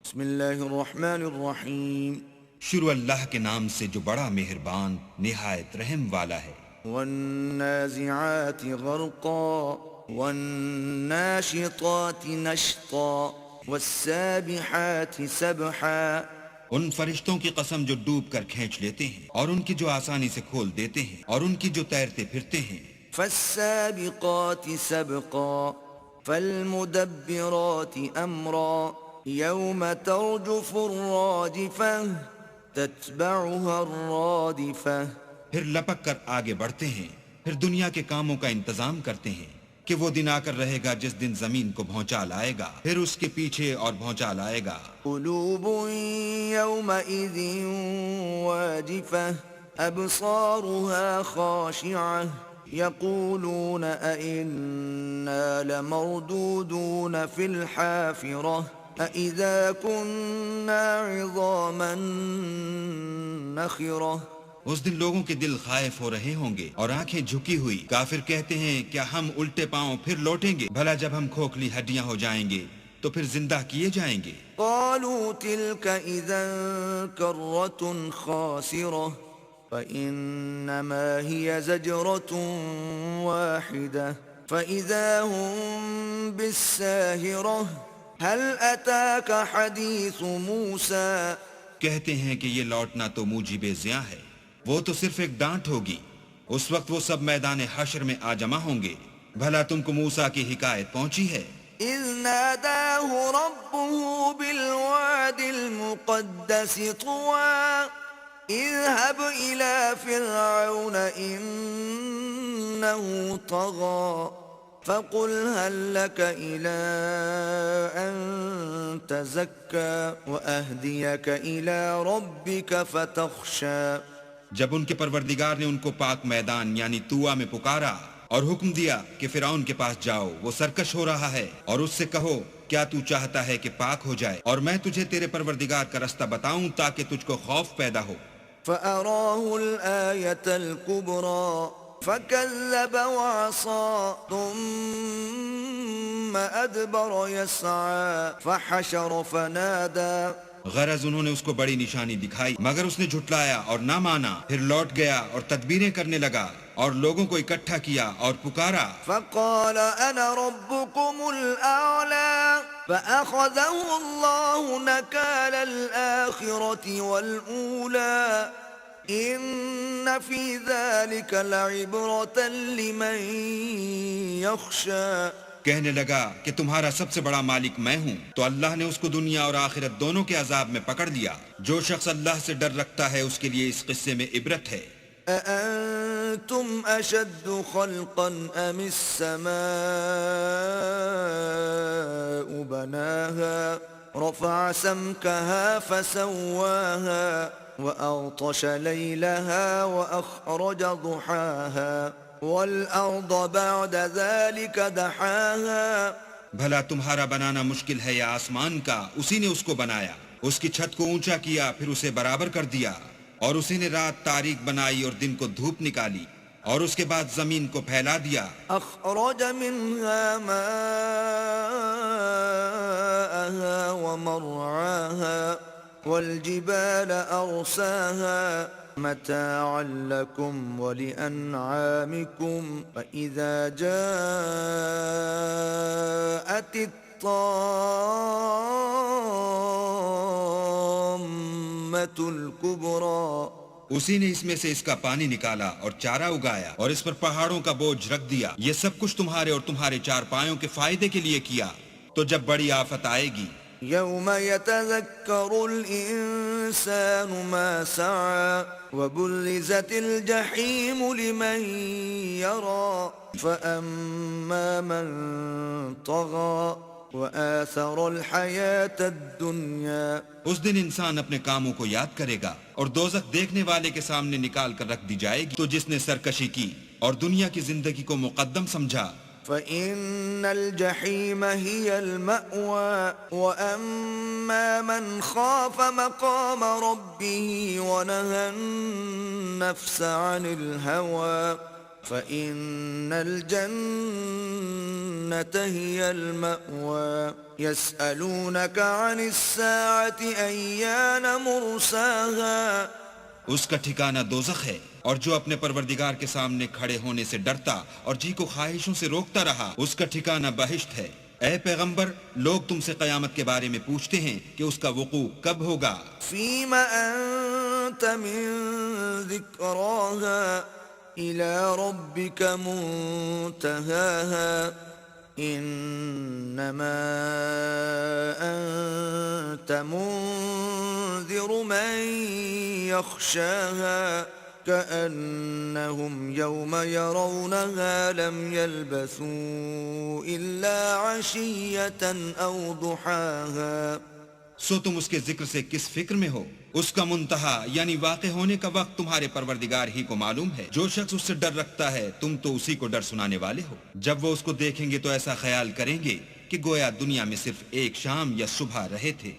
بسم اللہ الرحمن الرحیم شروع اللہ کے نام سے جو بڑا مہربان نہایت رحم والا ہے۔ والنازعات غرقا والناشطات نشطا والسابحات سبحا ان فرشتوں کی قسم جو ڈوب کر کھینچ لیتے ہیں اور ان کی جو آسانی سے کھول دیتے ہیں اور ان کی جو تیرتے پھرتے ہیں۔ فالسابقات سبقا فالمدبرات امرا يوم ترجف الراجفة تتبعها الرادفة۔ پھر لپک کر آگے بڑھتے ہیں، پھر دنیا کے کاموں کا انتظام کرتے ہیں کہ وہ دن آ کر رہے گا جس دن زمین کو بھونچا لائے گا، پھر اس کے پیچھے اور بھونچا لائے گا۔ قلوب يومئذ واجفة أبصارها خاشعة يقولون أئنا لمردودون في الحافرة أئذا كنا عظاما نخرة۔ اس دن لوگوں کے دل خائف ہو رہے ہوں گے اور آنکھیں جھکی ہوئی۔ کافر کہتے ہیں کیا ہم الٹے پاؤں پھر لوٹیں گے؟ بھلا جب ہم کھوکھلی ہڈیاں ہو جائیں گے تو پھر زندہ کیے جائیں گے۔ قالوا تلك إذا كرة خاسرة فإنما هي زجرة واحدة فإذا هم بالساهرة هل أتاك حديث موسى۔ کہتے ہیں کہ یہ لوٹنا تو موجب زیاں ہے، وہ تو صرف ایک ڈانٹ ہوگی۔ اس وقت وہ سب میدان حشر میں آ جمع ہوں گے۔ بھلا تم کو موسیٰ کی حکایت پہنچی ہے؟ إذ ناداه ربه بالواد المقدس طوى اذهب إلى فرعون إنه طغى فقل هل لك إلى أن تزكى وأهديك إلى ربك فتخشى۔ جب ان کے پروردگار نے ان کو پاک میدان یعنی طویٰ میں پکارا اور حکم دیا کہ فرعون کے پاس جاؤ، وہ سرکش ہو رہا ہے، اور اس سے کہو کیا تو چاہتا ہے کہ پاک ہو جائے اور میں تجھے تیرے پروردگار کا رستہ بتاؤں تاکہ تجھ کو خوف پیدا ہو۔ فأراه الآية الكبرى فكذب وعصى ثم أدبر يسعى فحشر فنادى۔ غرض انہوں نے اس کو بڑی نشانی دکھائی مگر اس نے جھٹلایا اور نہ مانا، پھر لوٹ گیا اور تدبیریں کرنے لگا اور لوگوں کو اکٹھا کیا اور پکارا۔ فقال أنا ربكم الأعلى فأخذه الله نكال الآخرة والأولى إن في ذلك لعبرة لمن يخشى۔ کہنے لگا کہ تمہارا سب سے بڑا مالک میں ہوں، تو اللہ نے اس کو دنیا اور آخرت دونوں کے عذاب میں پکڑ لیا۔ جو شخص اللہ سے ڈر رکھتا ہے اس کے لیے اس قصے میں عبرت ہے۔ أأنتم أشد خلقا أم السماء بناها رفع سمكها فسواها وأغطش ليلها وأخرج ضحاها والأرض بعد ذلك دحاها۔ بھلا تمہارا بنانا مشکل ہے یا آسمان کا؟ اسی نے اس کو بنایا، اس کی چھت کو اونچا کیا، پھر اسے برابر کر دیا، اور اسی نے رات تاریک بنائی اور دن کو دھوپ نکالی، اور اس کے بعد زمین کو پھیلا دیا۔ أخرج منها ماءها ومرعاها والجبال أرساها متاعا لكم ولأنعامكم فإذا جاءت الطامة الكبرى۔ اسی نے اس میں سے اس کا پانی نکالا اور چارہ اگایا اور اس پر پہاڑوں کا بوجھ رکھ دیا۔ یہ سب کچھ تمہارے اور تمہارے چار پایوں کے فائدے کے لیے کیا۔ تو جب بڑی آفت آئے گی، يوم يتذكر الإنسان ما سعى وبرزت الجحيم لمن يرى فأما من طغى وآثر الحياة الدنيا۔ اس دن انسان اپنے کاموں کو یاد کرے گا اور دوزخ دیکھنے والے کے سامنے نکال کر رکھ دی جائے گی۔ تو جس نے سرکشی کی اور دنیا کی زندگی کو مقدم سمجھا، فإن الجحيم هي المأوى وأما من خاف مقام ربه ونهى النفس عن الهوى فإن الجنة الجنة هي المأوى يسألونك عن الساعة أيان مرساها اس کا ٹھکانہ دوزخ ہے، اور جو اپنے پروردگار کے سامنے کھڑے ہونے سے ڈرتا اور جی کو خواہشوں سے روکتا رہا اس کا ٹھکانہ بہشت ہے۔ اے پیغمبر، لوگ تم سے قیامت کے بارے میں پوچھتے ہیں کہ اس کا وقوع کب ہوگا۔ فيم أنت من ذكراها إلى ربك منتهاها إنما أنت منذر من يخشاها كأنهم يوم يرونها لم يلبثوا إلا عشية أو ضحاها۔ سو تم اس کے ذکر سے کس فکر میں ہو؟ اس کا منتہا یعنی واقع ہونے کا وقت تمہارے پروردگار ہی کو معلوم ہے۔ جو شخص اس سے ڈر رکھتا ہے تم تو اسی کو ڈر سنانے والے ہو۔ جب وہ اس کو دیکھیں گے تو ایسا خیال کریں گے کہ گویا دنیا میں صرف ایک شام یا صبح رہے تھے۔